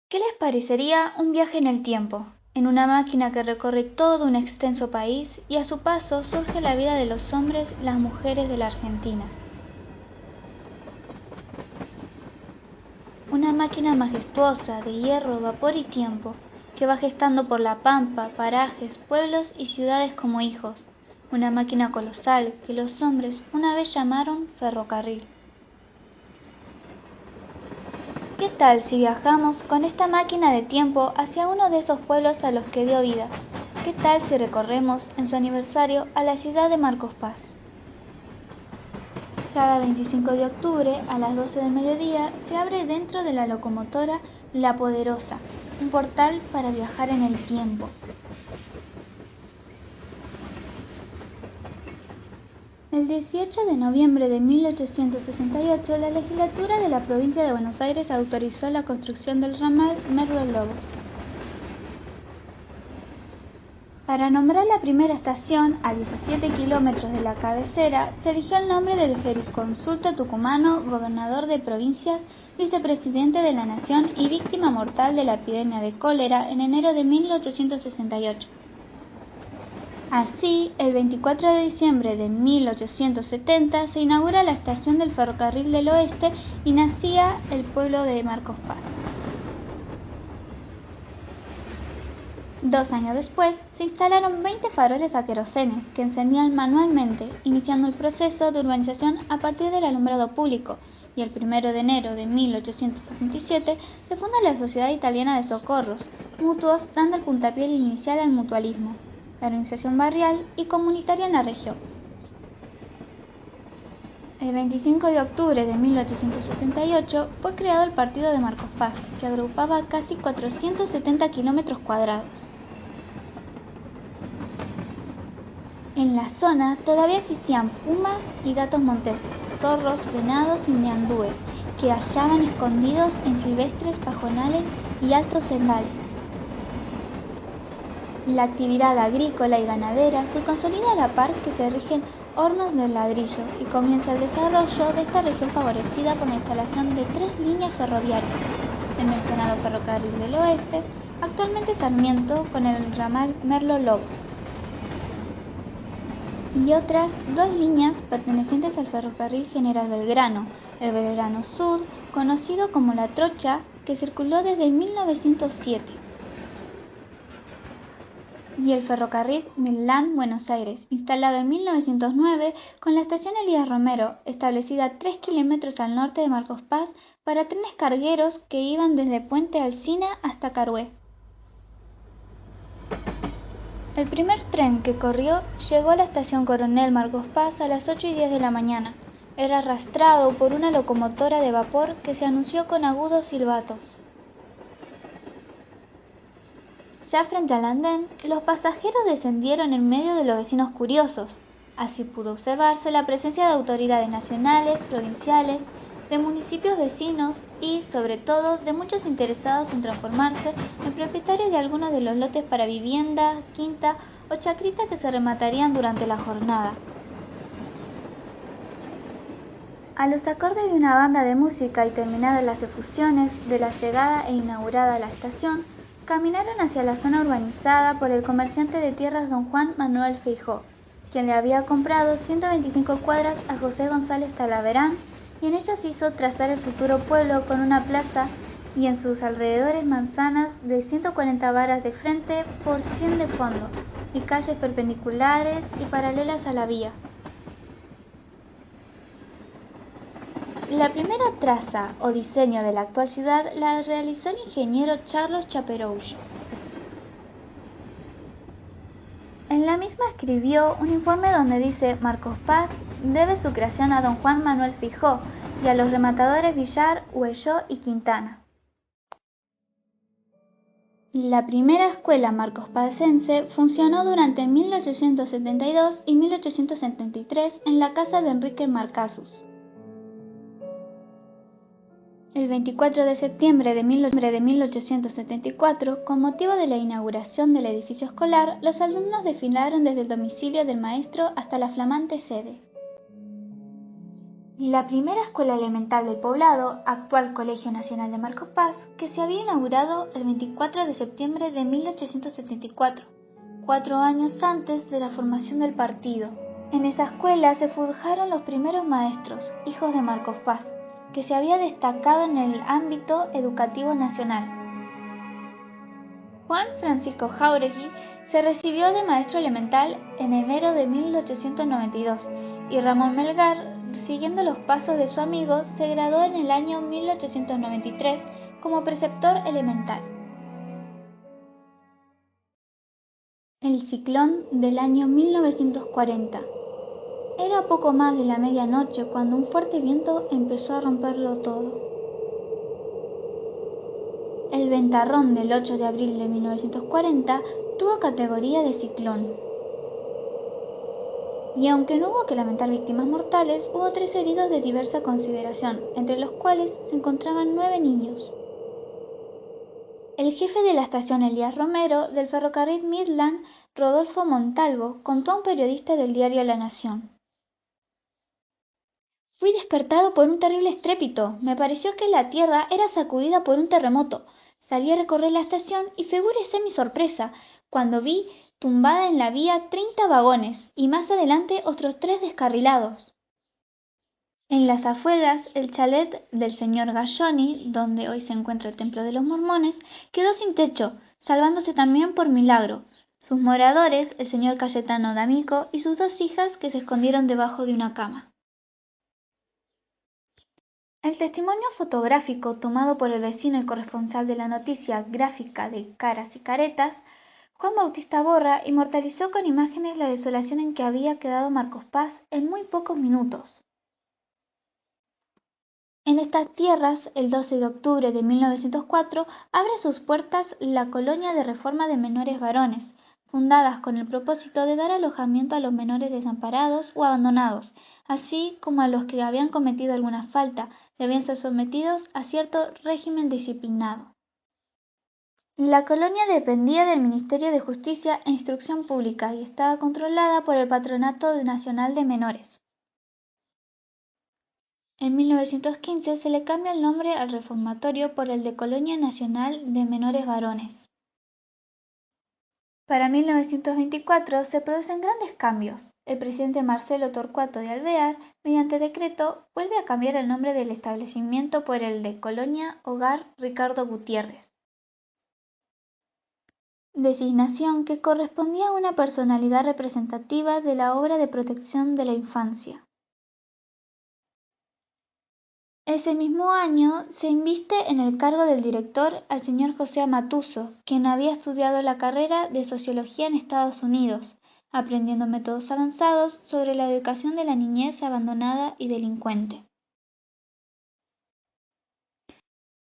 ¿Qué les parecería un viaje en el tiempo, en una máquina que recorre todo un extenso país y a su paso surge la vida de los hombres y las mujeres de la Argentina? Una máquina majestuosa de hierro, vapor y tiempo, que va gestando por la pampa, parajes, pueblos y ciudades como hijos. Una máquina colosal que los hombres una vez llamaron ferrocarril. ¿Qué tal si viajamos con esta máquina de tiempo hacia uno de esos pueblos a los que dio vida? ¿Qué tal si recorremos en su aniversario a la ciudad de Marcos Paz? Cada 25 de octubre a las 12 del mediodía se abre dentro de la locomotora La Poderosa, un portal para viajar en el tiempo. El 18 de noviembre de 1868, la legislatura de la provincia de Buenos Aires autorizó la construcción del ramal Merlo-Lobos. Para nombrar la primera estación, a 17 kilómetros de la cabecera, se eligió el nombre del jurisconsulto tucumano, gobernador de provincias, vicepresidente de la Nación y víctima mortal de la epidemia de cólera en enero de 1868. Así, el 24 de diciembre de 1870 se inaugura la estación del Ferrocarril del Oeste y nacía el pueblo de Marcos Paz. 2 años después, se instalaron 20 faroles a querosene que encendían manualmente, iniciando el proceso de urbanización a partir del alumbrado público, y el 1 de enero de 1877 se funda la Sociedad Italiana de Socorros Mutuos, dando el puntapié inicial al mutualismo, la organización barrial y comunitaria en la región. El 25 de octubre de 1878 fue creado el Partido de Marcos Paz, que agrupaba casi 470 kilómetros cuadrados. En la zona todavía existían pumas y gatos monteses, zorros, venados y ñandúes, que hallaban escondidos en silvestres pajonales y altos sendales. La actividad agrícola y ganadera se consolida a la par que se erigen hornos de ladrillo y comienza el desarrollo de esta región favorecida por la instalación de 3 líneas ferroviarias, el mencionado Ferrocarril del Oeste, actualmente Sarmiento con el ramal Merlo-Lobos, y otras 2 líneas pertenecientes al Ferrocarril General Belgrano, el Belgrano Sur, conocido como La Trocha, que circuló desde 1907. Y el ferrocarril Milán-Buenos Aires, instalado en 1909 con la estación Elías Romero, establecida 3 kilómetros al norte de Marcos Paz para trenes cargueros que iban desde Puente Alsina hasta Carué. El primer tren que corrió llegó a la estación Coronel Marcos Paz a las 8:10 de la mañana. Era arrastrado por una locomotora de vapor que se anunció con agudos silbatos. Ya frente al andén, los pasajeros descendieron en medio de los vecinos curiosos. Así pudo observarse la presencia de autoridades nacionales, provinciales, de municipios vecinos y, sobre todo, de muchos interesados en transformarse en propietarios de algunos de los lotes para vivienda, quinta o chacrita que se rematarían durante la jornada. A los acordes de una banda de música y terminadas las efusiones de la llegada e inaugurada a la estación, caminaron hacia la zona urbanizada por el comerciante de tierras don Juan Manuel Feijó, quien le había comprado 125 cuadras a José González Talaverán y en ellas hizo trazar el futuro pueblo con una plaza y en sus alrededores manzanas de 140 varas de frente por 100 de fondo y calles perpendiculares y paralelas a la vía. La primera traza o diseño de la actual ciudad la realizó el ingeniero Charles Chaperouche. En la misma escribió un informe donde dice: Marcos Paz debe su creación a don Juan Manuel Feijó y a los rematadores Villar, Huelló y Quintana. La primera escuela marcospacense funcionó durante 1872 y 1873 en la casa de Enrique Marcasus. El 24 de septiembre de 1874, con motivo de la inauguración del edificio escolar, los alumnos desfilaron desde el domicilio del maestro hasta la flamante sede. La primera escuela elemental del poblado, actual Colegio Nacional de Marcos Paz, que se había inaugurado el 24 de septiembre de 1874, 4 años antes de la formación del partido. En esa escuela se forjaron los primeros maestros, hijos de Marcos Paz, que se había destacado en el ámbito educativo nacional. Juan Francisco Jáuregui se recibió de maestro elemental en enero de 1892 y Ramón Melgar, siguiendo los pasos de su amigo, se graduó en el año 1893 como preceptor elemental. El ciclón del año 1940. Era poco más de la medianoche cuando un fuerte viento empezó a romperlo todo. El ventarrón del 8 de abril de 1940 tuvo categoría de ciclón. Y aunque no hubo que lamentar víctimas mortales, hubo 3 heridos de diversa consideración, entre los cuales se encontraban 9 niños. El jefe de la estación Elías Romero del ferrocarril Midland, Rodolfo Montalvo, contó a un periodista del diario La Nación: «Fui despertado por un terrible estrépito. Me pareció que la tierra era sacudida por un terremoto. Salí a recorrer la estación y figúrese mi sorpresa cuando vi tumbada en la vía 30 vagones y más adelante otros 3 descarrilados. En las afueras, el chalet del señor Galloni, donde hoy se encuentra el templo de los mormones, quedó sin techo, salvándose también por milagro. Sus moradores, el señor Cayetano D'Amico y sus 2 hijas, que se escondieron debajo de una cama». El testimonio fotográfico tomado por el vecino y corresponsal de la noticia gráfica de Caras y Caretas, Juan Bautista Borra, inmortalizó con imágenes la desolación en que había quedado Marcos Paz en muy pocos minutos. En estas tierras, el 12 de octubre de 1904, abre sus puertas la Colonia de Reforma de Menores Varones, fundadas con el propósito de dar alojamiento a los menores desamparados o abandonados, así como a los que habían cometido alguna falta, debían ser sometidos a cierto régimen disciplinado. La colonia dependía del Ministerio de Justicia e Instrucción Pública y estaba controlada por el Patronato Nacional de Menores. En 1915 se le cambia el nombre al reformatorio por el de Colonia Nacional de Menores Varones. Para 1924 se producen grandes cambios. El presidente Marcelo Torcuato de Alvear, mediante decreto, vuelve a cambiar el nombre del establecimiento por el de Colonia Hogar Ricardo Gutiérrez, designación que correspondía a una personalidad representativa de la obra de protección de la infancia. Ese mismo año se inviste en el cargo del director al señor José Amatuso, quien había estudiado la carrera de Sociología en Estados Unidos, aprendiendo métodos avanzados sobre la educación de la niñez abandonada y delincuente.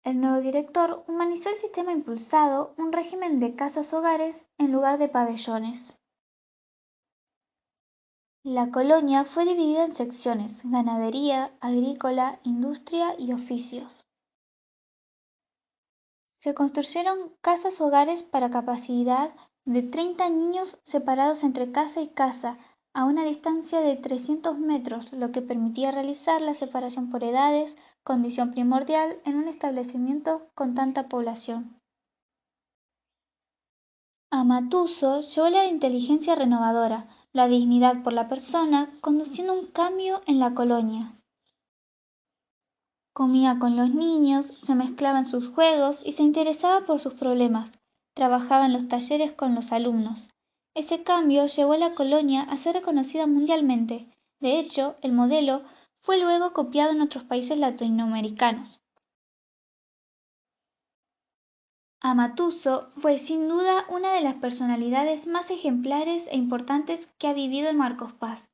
El nuevo director humanizó el sistema impulsado un régimen de casas-hogares en lugar de pabellones. La colonia fue dividida en secciones: ganadería, agrícola, industria y oficios. Se construyeron casas-hogares para capacidad de 30 niños separados entre casa y casa a una distancia de 300 metros, lo que permitía realizar la separación por edades, condición primordial en un establecimiento con tanta población. Amatuso llevó la inteligencia renovadora, la dignidad por la persona, conduciendo un cambio en la colonia. Comía con los niños, se mezclaba en sus juegos y se interesaba por sus problemas. Trabajaba en los talleres con los alumnos. Ese cambio llevó a la colonia a ser reconocida mundialmente. De hecho, el modelo fue luego copiado en otros países latinoamericanos. Amatuso fue sin duda una de las personalidades más ejemplares e importantes que ha vivido en Marcos Paz.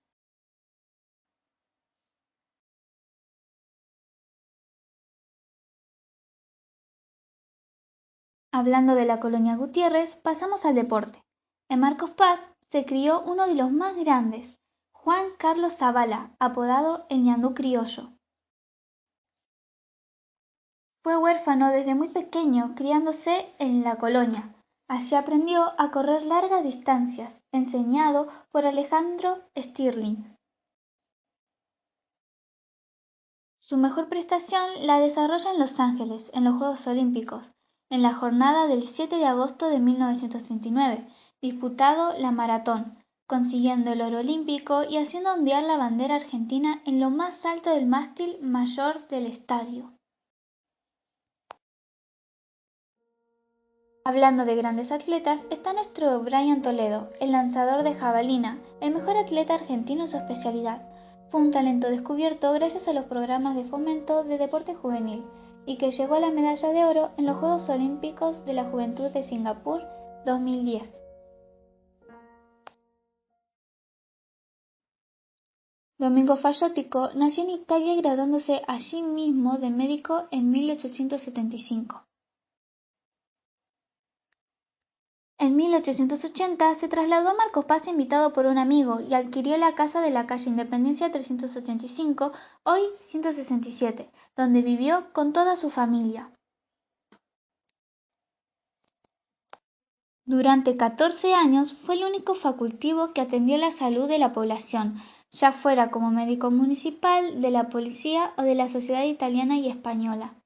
Hablando de la colonia Gutiérrez, pasamos al deporte. En Marcos Paz se crió uno de los más grandes, Juan Carlos Zavala, apodado el Ñandú Criollo. Fue huérfano desde muy pequeño, criándose en la colonia. Allí aprendió a correr largas distancias, enseñado por Alejandro Stirling. Su mejor prestación la desarrolla en Los Ángeles, en los Juegos Olímpicos, en la jornada del 7 de agosto de 1939, disputado la maratón, consiguiendo el oro olímpico y haciendo ondear la bandera argentina en lo más alto del mástil mayor del estadio. Hablando de grandes atletas, está nuestro Brian Toledo, el lanzador de jabalina, el mejor atleta argentino en su especialidad. Fue un talento descubierto gracias a los programas de fomento de deporte juvenil y que llegó a la medalla de oro en los Juegos Olímpicos de la Juventud de Singapur 2010. Domingo Fayótico nació en Italia graduándose allí mismo de médico en 1875. En 1880 se trasladó a Marcos Paz invitado por un amigo y adquirió la casa de la calle Independencia 385, hoy 167, donde vivió con toda su familia. Durante 14 años fue el único facultivo que atendió la salud de la población, ya fuera como médico municipal, de la policía o de la Sociedad Italiana y Española.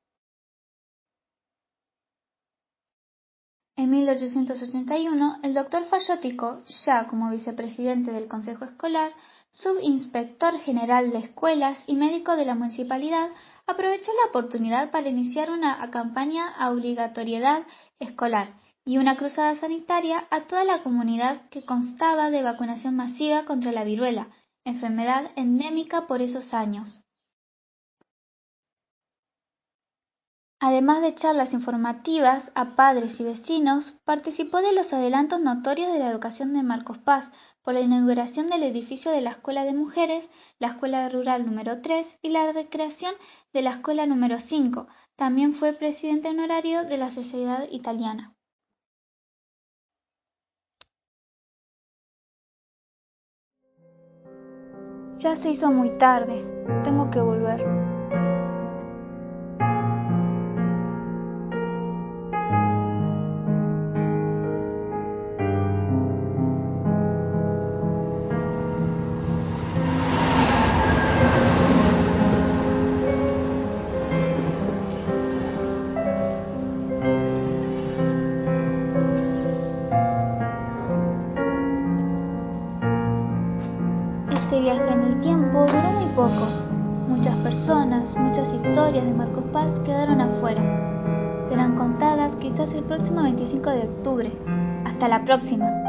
En 1881, el doctor Fayótico, ya como vicepresidente del Consejo Escolar, subinspector general de escuelas y médico de la municipalidad, aprovechó la oportunidad para iniciar una campaña a obligatoriedad escolar y una cruzada sanitaria a toda la comunidad que constaba de vacunación masiva contra la viruela, enfermedad endémica por esos años. Además de charlas informativas a padres y vecinos, participó de los adelantos notorios de la educación de Marcos Paz por la inauguración del edificio de la Escuela de Mujeres, la Escuela Rural número 3 y la recreación de la Escuela número 5. También fue presidente honorario de la Sociedad Italiana. Ya se hizo muy tarde, tengo que volver. Este viaje en el tiempo duró muy poco. Muchas personas, muchas historias de Marcos Paz quedaron afuera. Serán contadas quizás el próximo 25 de octubre. Hasta la próxima.